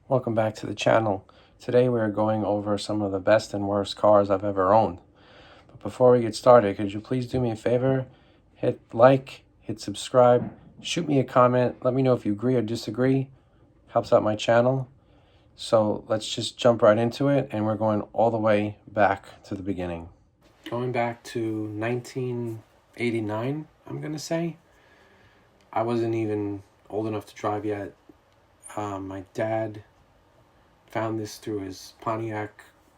Welcome back to the channel. Today we are going over some of the best and worst cars I've ever owned. But before we get started, could you please do me a favor? Hit like, hit subscribe, shoot me a comment, let me know if you agree or disagree. Helps out my channel. So let's just jump right into it, and we're going all the way back to the beginning. Going back to 1989, I'm gonna say. I wasn't even old enough to drive yet. My dad found this through his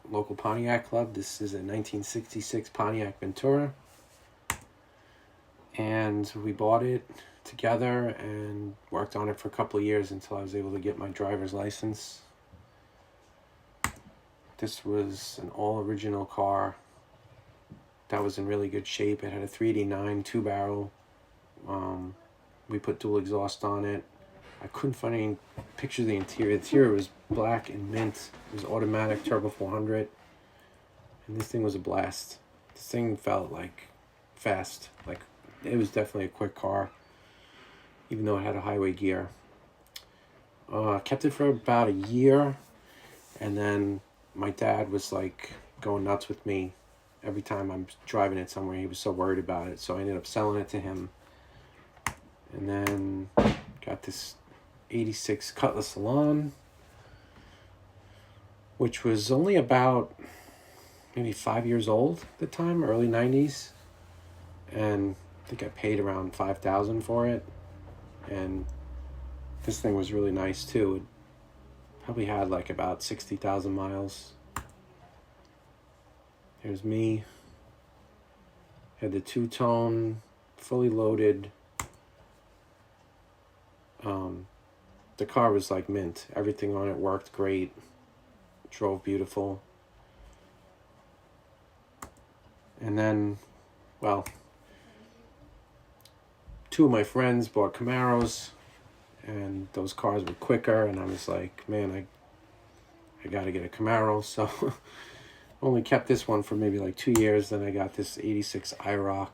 local Pontiac club. This is a 1966 Pontiac Ventura. And we bought it together and worked on it for a couple of years until I was able to get my driver's license. This was an all-original car that was in really good shape. It had a 389 two-barrel. We put dual exhaust on it. I couldn't find any pictures of the interior. The interior was black and mint. It was automatic, turbo 400. And this thing was a blast. This thing felt like fast. Like, it was definitely a quick car, even though it had a highway gear. Kept it for about a year, and then my dad was like going nuts with me every time I'm driving it somewhere. He was so worried about it, so I ended up selling it to him. And then got this 86 Cutlass Salon, which was only about maybe 5 years old at the time, early 90s. And I think I paid around $5,000 for it. And this thing was really nice too. It probably had like about 60,000 miles. Here's me. Had the two-tone, fully loaded. The car was like mint. Everything on it worked great. Drove beautiful. And then, well, two of my friends bought Camaros, and those cars were quicker, and I was like, man, I gotta get a Camaro. So only kept this one for maybe like 2 years. Then I got this 86 IROC.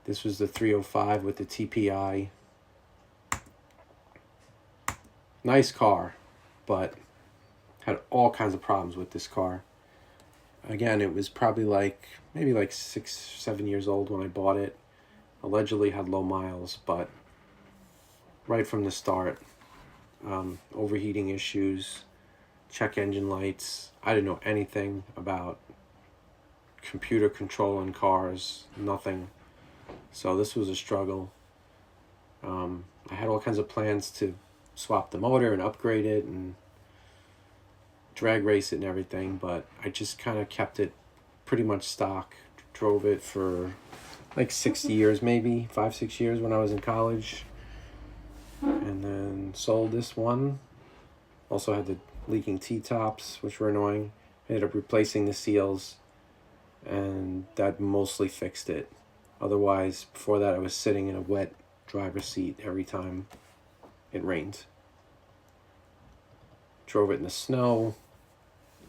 This was the 305 with the TPI. Nice car, but had all kinds of problems with this car. Again, it was probably maybe 6-7 years old when I bought it. Allegedly had low miles, but right from the start, overheating issues, check engine lights. I didn't know anything about computer control in cars, nothing. So this was a struggle. I had all kinds of plans to swap the motor and upgrade it and drag race it and everything, but I just kind of kept it pretty much stock. Drove it for like 6 years, maybe 5-6 years when I was in college, and then sold this one. Also had the leaking T-tops, which were annoying. Ended up replacing the seals, and that mostly fixed it. Otherwise, before that, I was sitting in a wet driver's seat every time it rained. Drove it in the snow,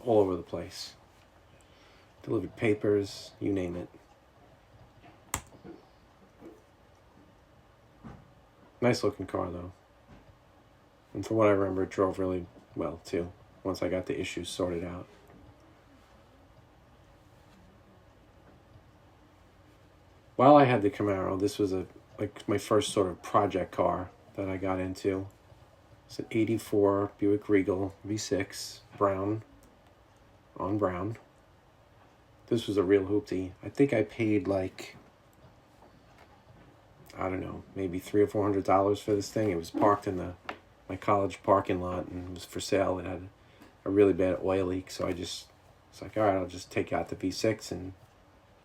all over the place. Delivered papers, you name it. Nice looking car though. And from what I remember, it drove really well too, once I got the issues sorted out. While I had the Camaro, this was my first sort of project car that I got into. It's an 84 Buick Regal V6, brown, on brown. This was a real hoopty. I think I paid I don't know, maybe $300 or $400 for this thing. It was parked in my college parking lot, and it was for sale. It had a really bad oil leak, so I was like, all right, I'll just take out the V6 and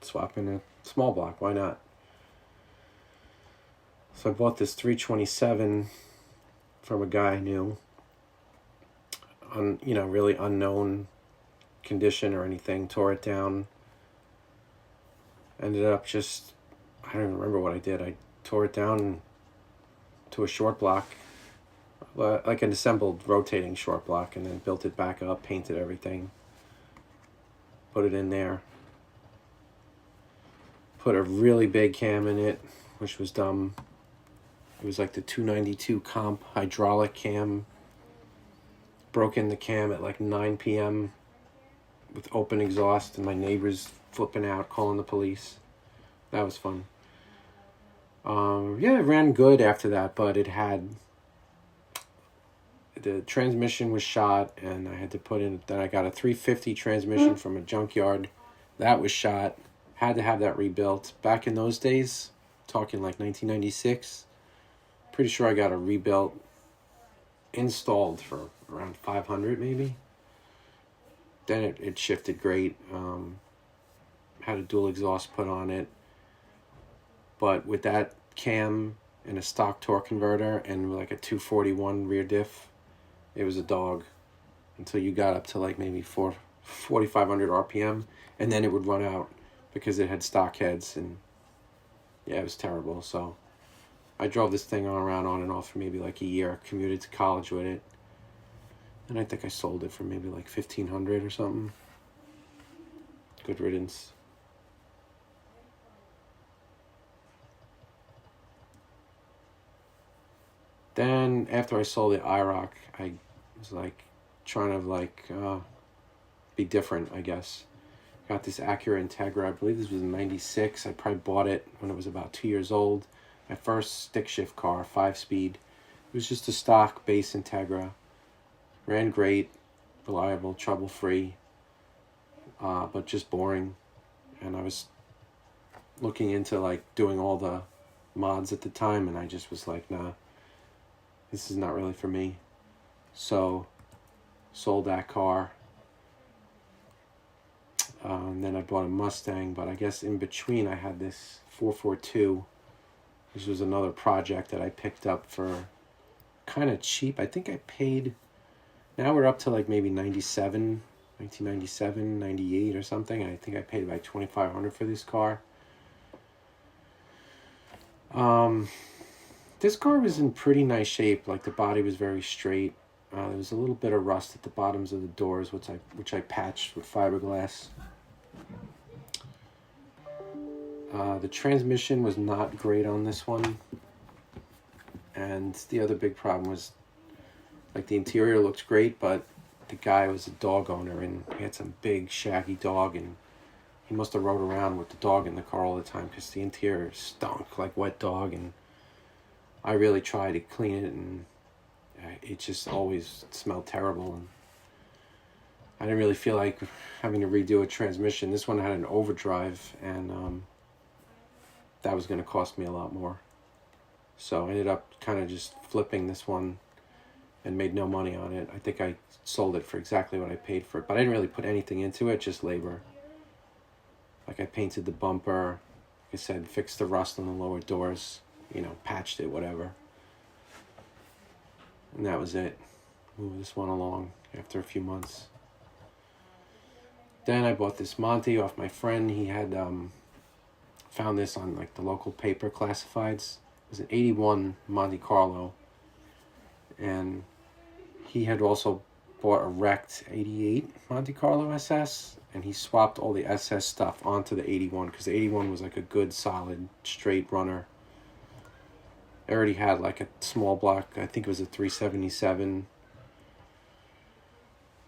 swap in a small block. Why not? So I bought this 327 from a guy I knew, really unknown condition or anything. Tore it down. Ended up I don't even remember what I did. I tore it down to a short block, like an assembled rotating short block, and then built it back up, painted everything, put it in there. Put a really big cam in it, which was dumb. It was like the 292 comp hydraulic cam. Broke in the cam at like 9 p.m. with open exhaust, and my neighbors flipping out, calling the police. That was fun. Yeah, it ran good after that, but the transmission was shot, and I had to put in, then I got a 350 transmission from a junkyard. That was shot. Had to have that rebuilt. Back in those days, talking like 1996, pretty sure I got a rebuilt, installed for around 500 maybe. Then it shifted great. Had a dual exhaust put on it. But with that cam and a stock torque converter and like a 241 rear diff, it was a dog until you got up to like maybe 4,500 RPM, and then it would run out because it had stock heads, and yeah, it was terrible. So I drove this thing around on and off for maybe like a year, commuted to college with it, and I think I sold it for maybe like 1,500 or something. Good riddance. Then after I sold the IROC, I was like trying to like be different, I guess. Got this Acura Integra. I believe this was in 96. I probably bought it when it was about 2 years old. My first stick shift car, 5-speed. It was just a stock base Integra. Ran great, reliable, trouble-free, but just boring. And I was looking into like doing all the mods at the time, and I just was like, nah, this is not really for me. So sold that car. And then I bought a Mustang, but I guess in between I had this 442, which was another project that I picked up for kind of cheap. I think I paid, now we're up to like maybe 1997, 98 or something. I think I paid like $2,500 for this car. This car was in pretty nice shape. Like the body was very straight. There was a little bit of rust at the bottoms of the doors, which I patched with fiberglass. The transmission was not great on this one. And the other big problem was, like, the interior looked great, but the guy was a dog owner, and he had some big, shaggy dog, and he must have rode around with the dog in the car all the time because the interior stunk like wet dog, and I really tried to clean it, and it just always smelled terrible, and I didn't really feel like having to redo a transmission. This one had an overdrive, and that was going to cost me a lot more. So I ended up kind of just flipping this one and made no money on it. I think I sold it for exactly what I paid for it, but I didn't really put anything into it, just labor. Like I painted the bumper, like I said, fixed the rust on the lower doors, patched it, whatever. And that was it. Moved this one along after a few months. Then I bought this Monte off my friend. He had found this on like the local paper classifieds. It was an 81 Monte Carlo. And he had also bought a wrecked 88 Monte Carlo SS. And he swapped all the SS stuff onto the 81 because the 81 was like a good, solid, straight runner. I already had like a small block. I think it was a 377.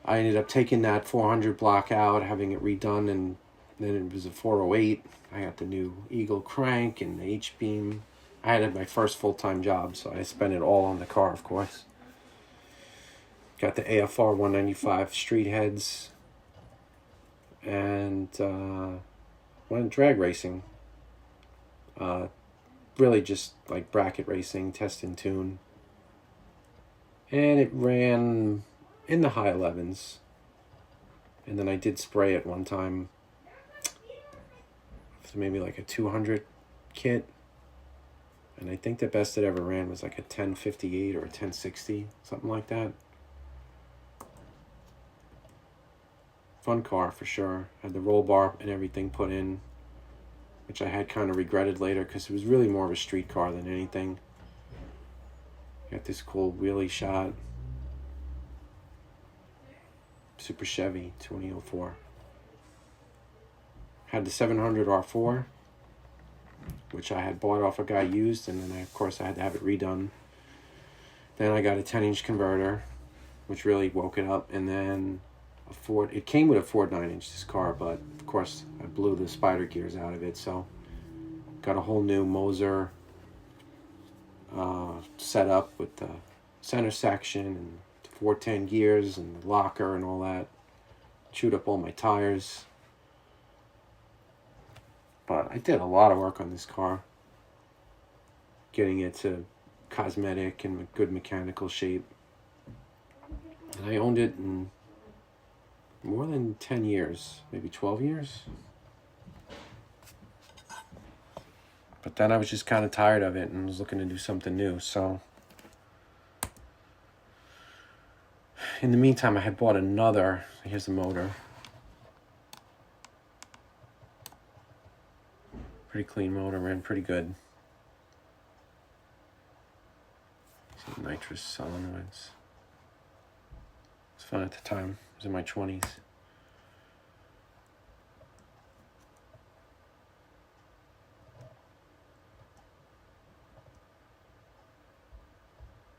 I ended up taking that 400 block out, having it redone, and then it was a 408. I got the new Eagle crank and the H-beam. I had my first full-time job, so I spent it all on the car, of course. Got the AFR 195 street heads, and went drag racing. Really just like bracket racing, test and tune. And it ran in the high 11s. And then I did spray it one time. So maybe like a 200 kit. And I think the best it ever ran was like a 1058 or a 1060, something like that. Fun car for sure. Had the roll bar and everything put in, which I had kind of regretted later because it was really more of a street car than anything. Got this cool wheelie shot. Super Chevy 2004. Had the 700 R4. which I had bought off a guy used, and then of course I had to have it redone. Then I got a 10-inch converter, which really woke it up, and then it came with a Ford 9-inch, this car, but of course I blew the spider gears out of it, so got a whole new Moser set up with the center section and 410 gears and the locker and all that. Chewed up all my tires. But I did a lot of work on this car, getting it to cosmetic and good mechanical shape. And I owned it in more than 10 years, maybe 12 years. But then I was just kind of tired of it and was looking to do something new. So in the meantime, I had bought another. Here's the motor. Pretty clean motor, ran pretty good. Some nitrous solenoids. It was fun at the time. I was in my 20s.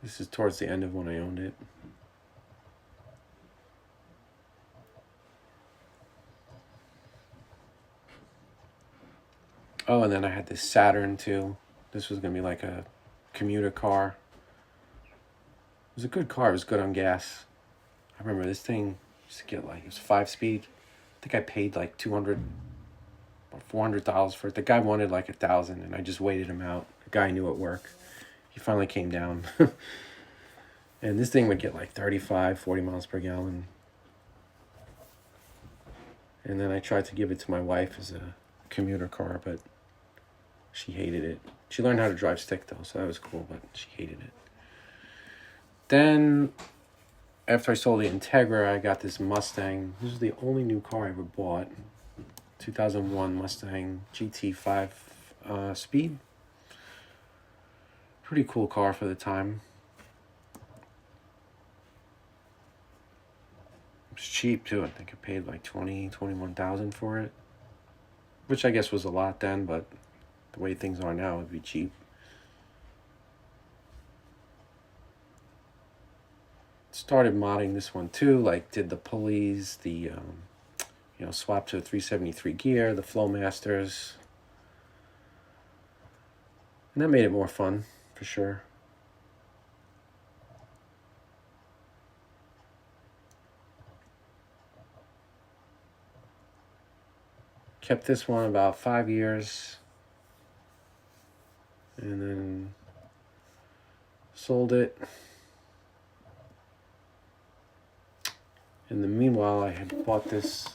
This is towards the end of when I owned it. Oh, and then I had this Saturn too. This was going to be like a commuter car. It was a good car. It was good on gas. I remember this thing used to get like, it was 5-speed. I think I paid like $200 or $400 for it. The guy wanted like $1,000, and I just waited him out. The guy I knew at work. He finally came down. And this thing would get like 35, 40 miles per gallon. And then I tried to give it to my wife as a commuter car, but she hated it. She learned how to drive stick though, so that was cool, but she hated it. Then, after I sold the Integra, I got this Mustang. This is the only new car I ever bought. 2001 Mustang GT5 Speed. Pretty cool car for the time. It was cheap too. I think I paid like $21,000 for it, which I guess was a lot then, but the way things are now, it'd be cheap. Started modding this one too, like did the pulleys, the swap to a 373 gear, the Flowmasters, and that made it more fun for sure. Kept this one about 5 years, and then sold it. In the meanwhile, I had bought this.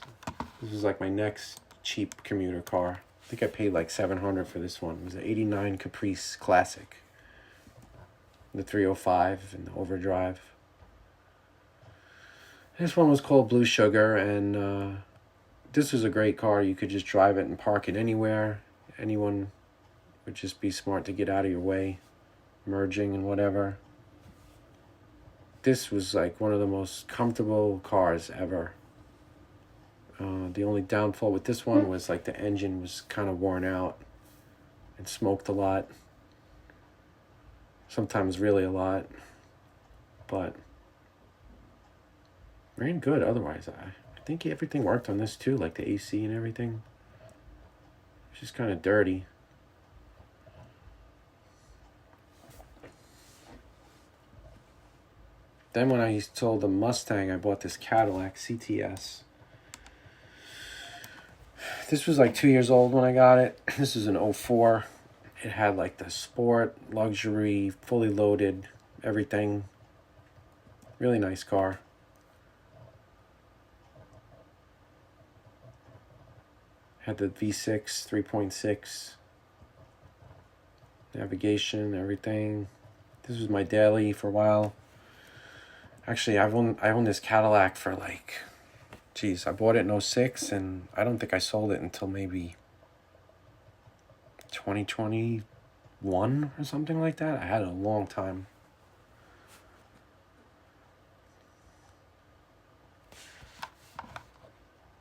This was like my next cheap commuter car. I think I paid like $700 for this one. It was an '89 Caprice Classic. The 305 and the overdrive. This one was called Blue Sugar, and this was a great car. You could just drive it and park it anywhere. Anyone would just be smart to get out of your way, merging and whatever. This was like one of the most comfortable cars ever. The only downfall with this one was like the engine was kind of worn out and smoked a lot. Sometimes really a lot. But ran good otherwise. I think everything worked on this too, like the AC and everything. It's just kind of dirty. Then when I sold the Mustang, I bought this Cadillac CTS. This was like 2 years old when I got it. This is an 04. It had like the sport, luxury, fully loaded, everything. Really nice car. Had the V6 3.6. Navigation, everything. This was my daily for a while. Actually, I owned this Cadillac for like, I bought it in 06, and I don't think I sold it until maybe 2021 or something like that. I had it a long time.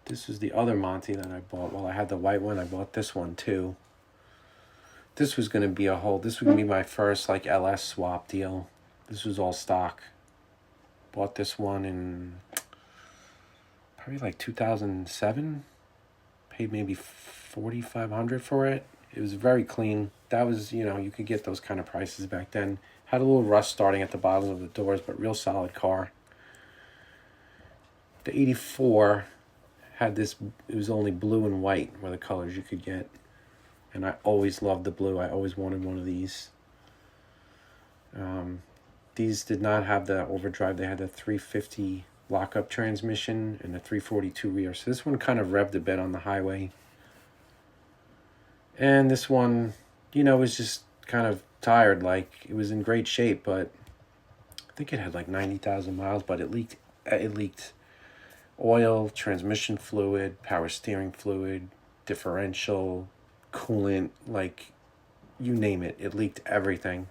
This is the other Monty that I bought. Well, I had the white one. I bought this one too. this was going to be this was going to be my first like LS swap deal. This was all stock. Bought this one in probably like 2007. Paid maybe $4,500 for it. It was very clean. That was, you could get those kind of prices back then. Had a little rust starting at the bottom of the doors, but real solid car. The 84 had this, it was only blue and white were the colors you could get. And I always loved the blue. I always wanted one of these. These did not have the overdrive. They had the 350 lockup transmission and the 342 rear. So this one kind of revved a bit on the highway. And this one, was just kind of tired. Like, it was in great shape, but I think it had like 90,000 miles, but it leaked oil, transmission fluid, power steering fluid, differential, coolant, like, you name it. It leaked everything.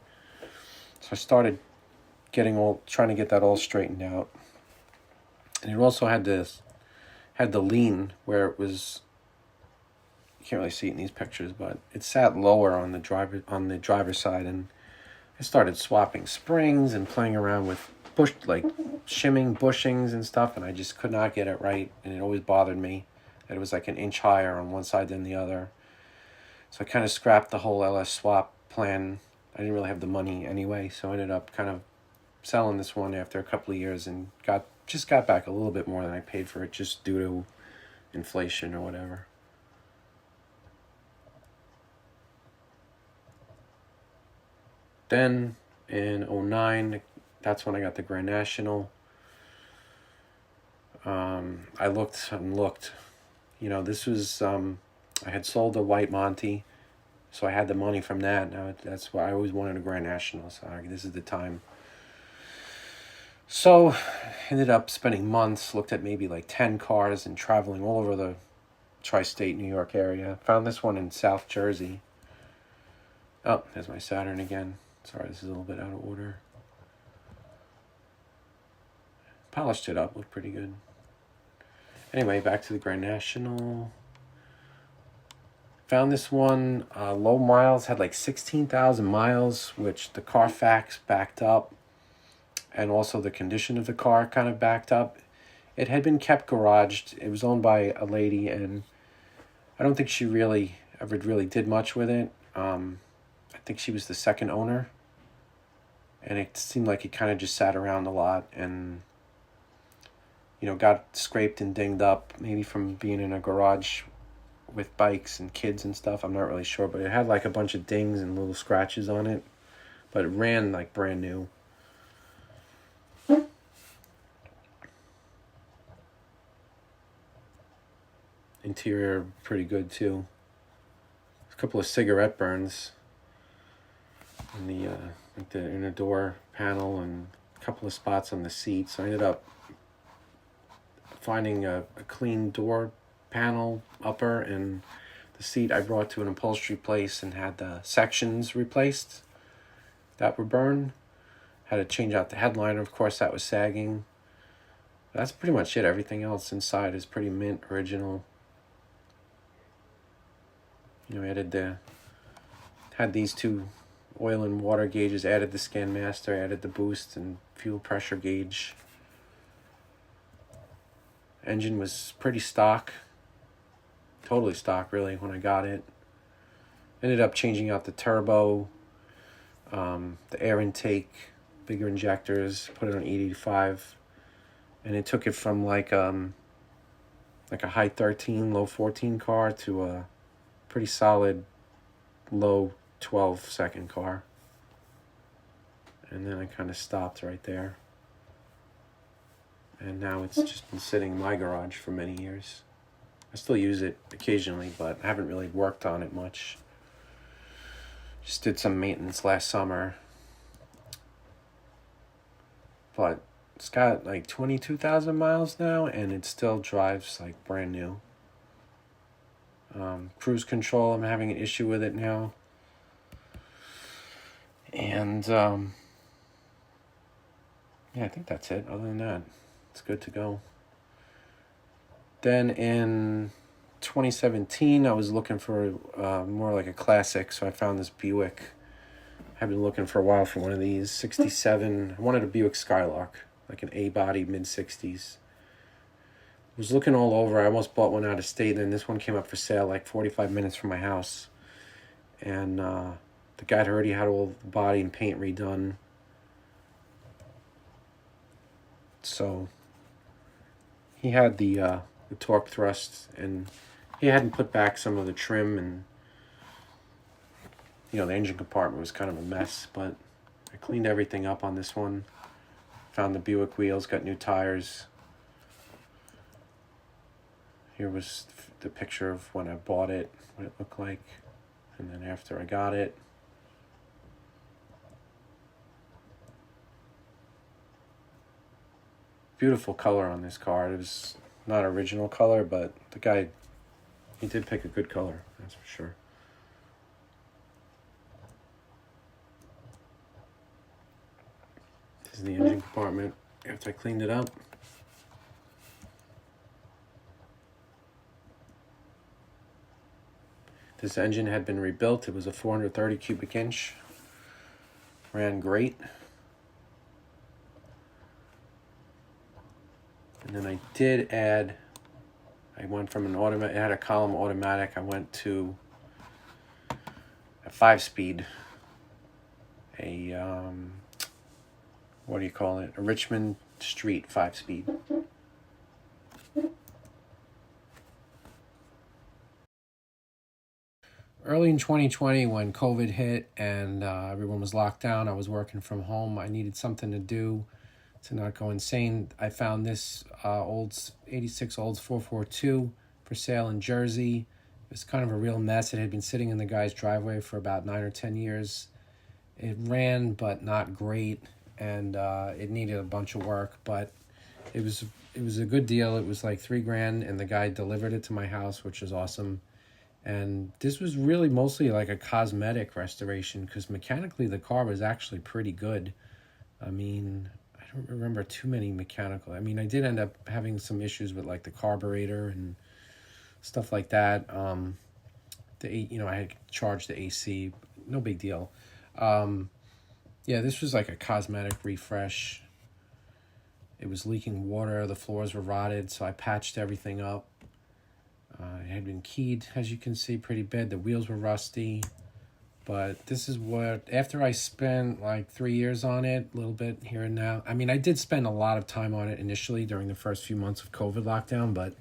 So I started trying to get that all straightened out. And it also had the lean where it was, you can't really see it in these pictures, but it sat lower on the driver's side, and I started swapping springs and playing around with shimming bushings and stuff, and I just could not get it right, and it always bothered me that it was like an inch higher on one side than the other. So I kind of scrapped the whole LS swap plan. I didn't really have the money anyway, so I ended up kind of selling this one after a couple of years and got back a little bit more than I paid for it, just due to inflation or whatever. Then in 2009, that's when I got the Grand National. I looked and looked. This was, I had sold the White Monty, so I had the money from that. Now that's why I always wanted a Grand National, so this is the time. So ended up spending months, looked at maybe like 10 cars and traveling all over the tri-state New York area. Found this one in South Jersey. Oh, there's my Saturn again. Sorry, this is a little bit out of order. Polished it up, looked pretty good. Anyway, back to the Grand National. Found this one, low miles, had like 16,000 miles, which the Carfax backed up. And also the condition of the car kind of backed up. It had been kept garaged. It was owned by a lady, and I don't think she ever really did much with it. I think she was the second owner. And it seemed like it kind of just sat around a lot and, got scraped and dinged up, maybe from being in a garage with bikes and kids and stuff. I'm not really sure, but it had like a bunch of dings and little scratches on it. But it ran like brand new. Interior pretty good too. A couple of cigarette burns in the inner door panel and a couple of spots on the seat. So I ended up finding a clean door panel upper, and the seat I brought to an upholstery place and had the sections replaced that were burned. Had to change out the headliner, of course, that was sagging. That's pretty much it. Everything else inside is pretty mint, original. Had these two oil and water gauges, added the Scan Master, added the boost and fuel pressure gauge. Engine was pretty stock. Totally stock, really, when I got it. Ended up changing out the turbo, the air intake, bigger injectors, put it on 885. And it took it from like a high 13, low 14 car to a pretty solid low 12-second car. And then I kind of stopped right there. And now it's just been sitting in my garage for many years. I still use it occasionally, but I haven't really worked on it much. Just did some maintenance last summer. But it's got like 22,000 miles now, and it still drives like brand new. Cruise control, I'm having an issue with it now. And yeah, I think that's it. Other than that, it's good to go. Then in 2017, I was looking for more like a classic, so I found this Buick. I've been looking for a while for one of these. 67. I wanted a Buick Skylark, like an A-body, mid-60s. Was looking all over. I almost bought one out of state, and then this one came up for sale like 45 minutes from my house. And the guy had already had all the body and paint redone. So he had the torque thrust, and he hadn't put back some of the trim, and the engine compartment was kind of a mess, but I cleaned everything up on this one. Found the Buick wheels, got new tires. Here was the picture of when I bought it, what it looked like, and then after I got it. Beautiful color on this car. It was not original color, but the guy, he did pick a good color, that's for sure. This is the engine compartment after I cleaned it up. This engine had been rebuilt. It was a 430 cubic inch. Ran great. And then I did add, I went from an automatic, it had a column automatic. I went to a 5-speed, what do you call it? A Richmond Street 5-speed. Early in 2020, when COVID hit and everyone was locked down, I was working from home. I needed something to do to not go insane. I found this Olds 86 Olds 442 for sale in Jersey. It was kind of a real mess. It had been sitting in the guy's driveway for about 9 or 10 years. It ran, but not great, and it needed a bunch of work, but it was a good deal. It was like $3,000, and the guy delivered it to my house, which is awesome. And this was really mostly like a cosmetic restoration, because mechanically the car was actually pretty good. I mean, I don't remember too many mechanical. I mean, I did end up having some issues with like the carburetor and stuff like that. I had charged the AC. No big deal. Yeah, this was like a cosmetic refresh. It was leaking water. The floors were rotted, so I patched everything up. It had been keyed, as you can see, pretty bad. The wheels were rusty. But this is what, after I spent like 3 years on it, a little bit here and now. I mean, I did spend a lot of time on it initially during the first few months of COVID lockdown, but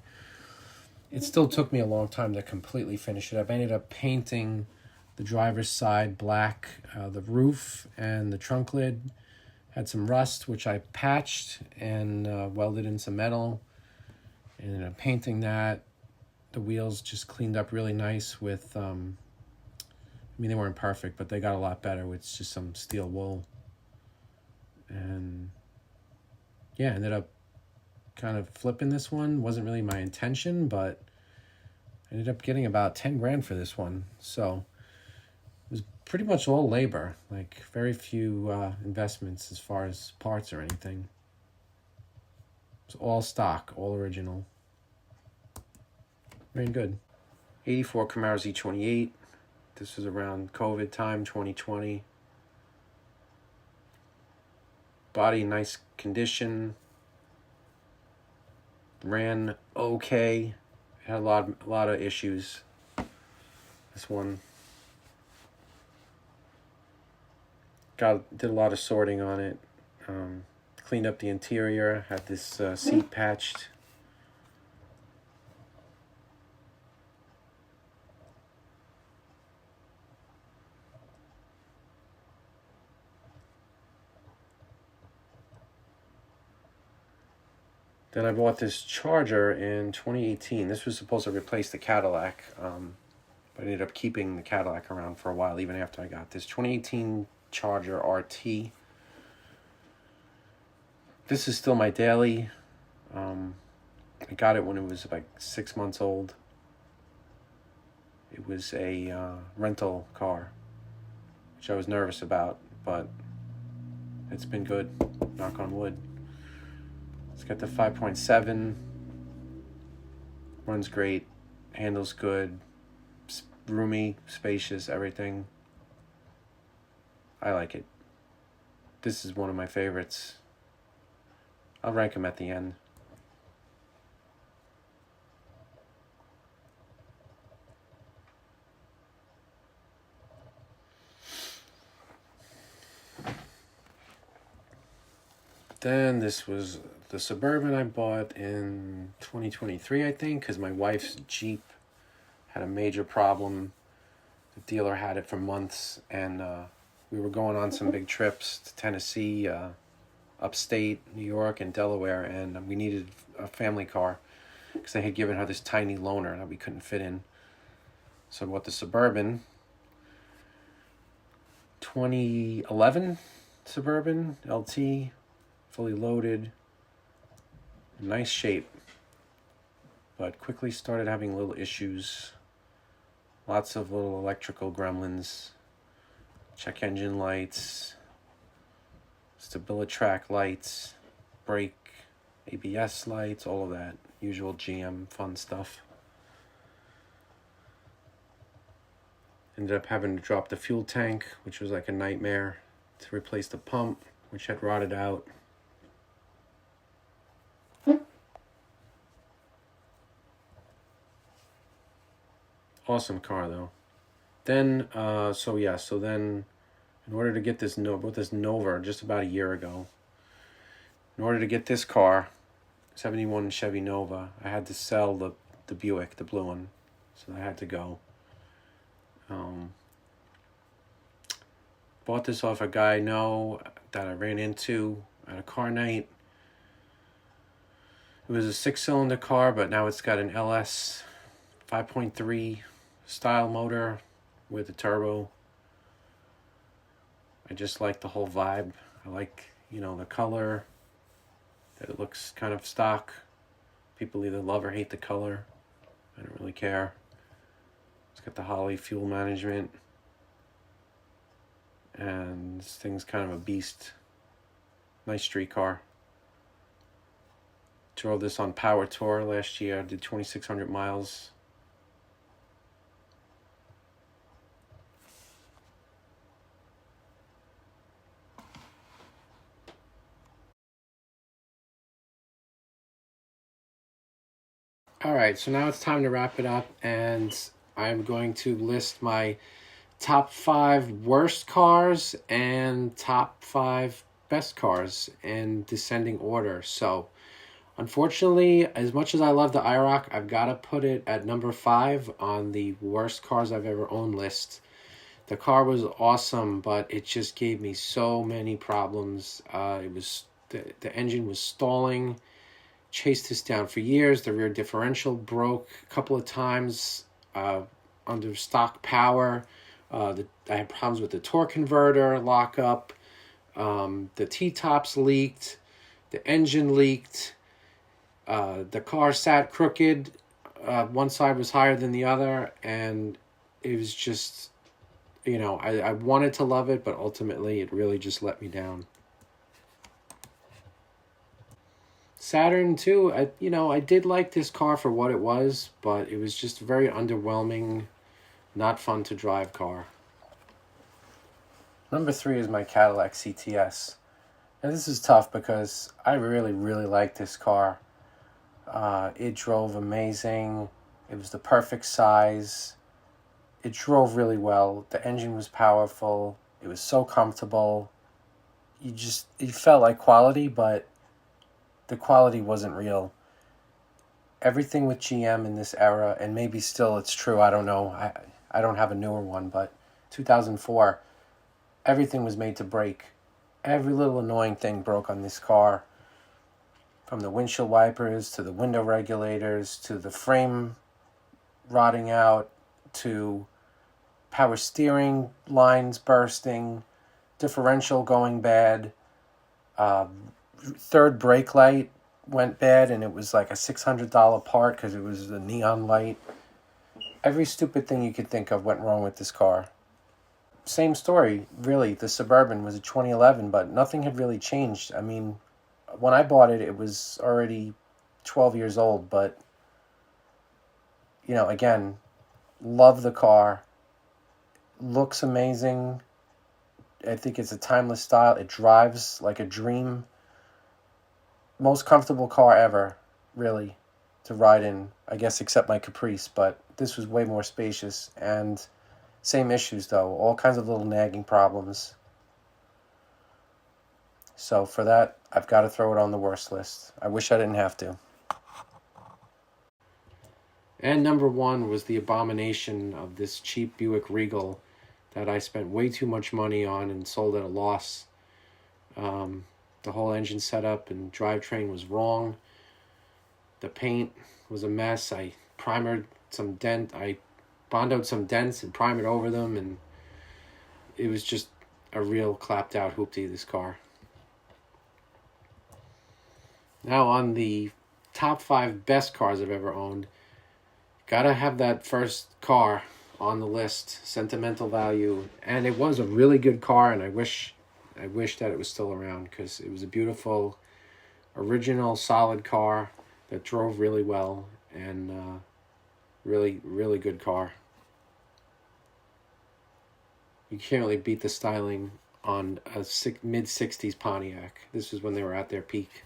it still took me a long time to completely finish it up. I ended up painting the driver's side black, the roof and the trunk lid had some rust, which I patched and welded in some metal. And ended up painting that. The wheels just cleaned up really nice with, I mean, they weren't perfect, but they got a lot better with just some steel wool. And yeah, ended up kind of flipping this one. Wasn't really my intention, but I ended up getting about 10 grand for this one. So it was pretty much all labor, like very few investments as far as parts or anything. It was all stock, all original. Very good. 84 Camaro Z28. This was around COVID time, 2020. Body in nice condition. Ran okay. Had a lot of issues. This one did a lot of sorting on it. Cleaned up the interior. Had this seat patched. Then I bought this Charger in 2018. This was supposed to replace the Cadillac, but I ended up keeping the Cadillac around for a while, even after I got this 2018 Charger RT. This is still my daily. I got it when it was like 6 months old. It was a rental car, which I was nervous about, but it's been good, knock on wood. It's got the 5.7, runs great. Handles good, roomy, spacious, everything. I like it. This is one of my favorites. I'll rank them at the end. Then this was the Suburban I bought in 2023, I think, because my wife's Jeep had a major problem. The dealer had it for months, and we were going on some big trips to Tennessee, upstate New York, and Delaware, and we needed a family car because they had given her this tiny loaner that we couldn't fit in. So I bought the Suburban, 2011 Suburban LT, fully loaded, nice shape, but quickly started having little issues. Lots of little electrical gremlins, check engine lights, StabiliTrak lights, brake, ABS lights, all of that usual GM fun stuff. Ended up having to drop the fuel tank, which was like a nightmare, to replace the pump, which had rotted out. Awesome car though. Then, so then, in order to get this Nova just about a year ago, in order to get this car, 71 Chevy Nova, I had to sell the Buick, the blue one, so I had to go. Bought this off a guy I know that I ran into at a car night. It was a 6-cylinder car, but now it's got an LS 5.3 style motor with a turbo. I just like the whole vibe. I like, the color, that it looks kind of stock. People either love or hate the color. I don't really care. It's got the Holley fuel management. And this thing's kind of a beast. Nice street car. Drove this on Power Tour last year. I did 2,600 miles. Alright, so now it's time to wrap it up, and I'm going to list my top 5 worst cars and top 5 best cars in descending order. So, unfortunately, as much as I love the IROC, I've got to put it at number 5 on the worst cars I've ever owned list. The car was awesome, but it just gave me so many problems. The engine was stalling. Chased this down for years. The rear differential broke a couple of times under stock power. I had problems with the torque converter lockup. The T-tops leaked. The engine leaked. The car sat crooked. One side was higher than the other, and it was just, I wanted to love it, but ultimately it really just let me down. Saturn too, I did like this car for what it was, but it was just a very underwhelming, not fun to drive car. Number 3 is my Cadillac CTS. And this is tough because I really, really like this car. It drove amazing. It was the perfect size. It drove really well. The engine was powerful. It was so comfortable. It felt like quality, but the quality wasn't real. Everything with GM in this era, and maybe still it's true, I don't know. I don't have a newer one, but 2004, everything was made to break. Every little annoying thing broke on this car. From the windshield wipers, to the window regulators, to the frame rotting out, to power steering lines bursting, differential going bad, third brake light went bad, and it was like a $600 part because it was a neon light. Every stupid thing you could think of went wrong with this car. Same story, really. The Suburban was a 2011, but nothing had really changed. I mean, when I bought it, it was already 12 years old, but, again, love the car. Looks amazing. I think it's a timeless style. It drives like a dream. Most comfortable car ever, really, to ride in. I guess except my Caprice, but this was way more spacious. And same issues, though. All kinds of little nagging problems. So for that, I've got to throw it on the worst list. I wish I didn't have to. And number one was the abomination of this cheap Buick Regal that I spent way too much money on and sold at a loss. The whole engine setup and drivetrain was wrong. The paint was a mess. I bondoed some dents and primered over them, and it was just a real clapped out hoopty, this car. Now on the top 5 best cars I've ever owned, gotta have that first car on the list, sentimental value. And it was a really good car, and I wish that it was still around, because it was a beautiful, original, solid car that drove really well, and really, really good car. You can't really beat the styling on a mid-60s Pontiac. This was when they were at their peak.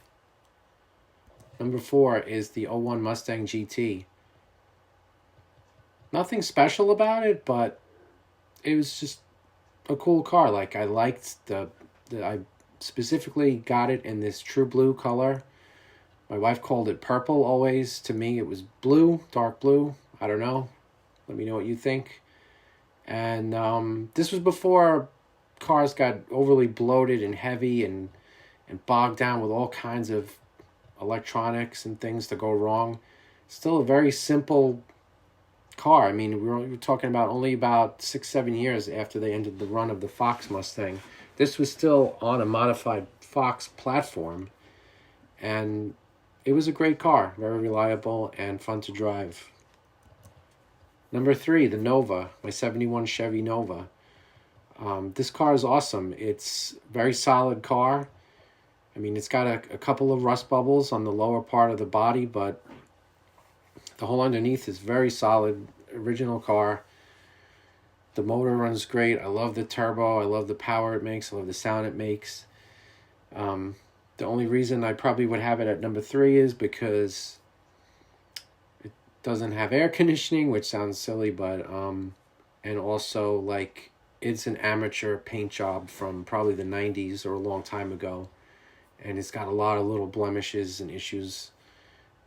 Number 4 is the 01 Mustang GT. Nothing special about it, but it was just a cool car. Like, I liked I specifically got it in this true blue color. My wife called it purple always. To me, it was blue, dark blue. I don't know. Let me know what you think. And this was before cars got overly bloated and heavy and bogged down with all kinds of electronics and things to go wrong. Still a very simple car. I mean, we were talking about only about 6-7 years after they ended the run of the Fox Mustang. This was still on a modified Fox platform, and it was a great car, very reliable and fun to drive. Number 3, the Nova, my 71 Chevy Nova. This car is awesome. It's a very solid car. I mean, it's got a couple of rust bubbles on the lower part of the body, but the whole underneath is very solid, original car. The motor runs great. I love the turbo. I love the power it makes. I love the sound it makes. The only reason I probably would have it at number 3 is because it doesn't have air conditioning, which sounds silly, but and also, like, it's an amateur paint job from probably the 90s or a long time ago, and it's got a lot of little blemishes and issues.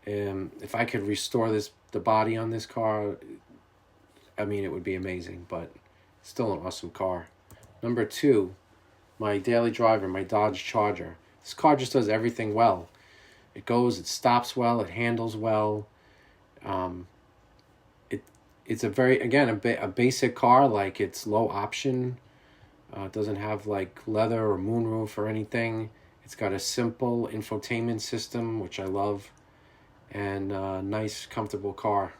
If I could restore the body on this car, I mean, it would be amazing, but still an awesome car. Number 2, my daily driver, my Dodge Charger. This car just does everything well. It goes, it stops well, it handles well. It's a very, again, a basic car. Like, it's low option. It doesn't have like leather or moonroof or anything. It's got a simple infotainment system, which I love, and a nice, comfortable car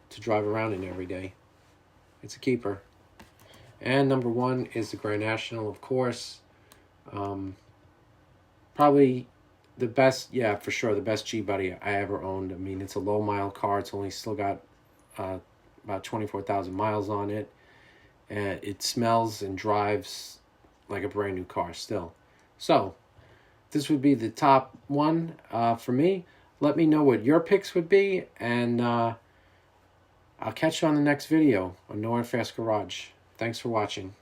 to drive around in every day. It's a keeper. And number 1 is the Grand National, of course. Probably the best, yeah, for sure, the best G-Buddy I ever owned. I mean, it's a low-mile car. It's only still got about 24,000 miles on it. And it smells and drives like a brand new car still. So, this would be the top 1 for me. Let me know what your picks would be, and I'll catch you on the next video on Nowhere Fast Garage. Thanks for watching.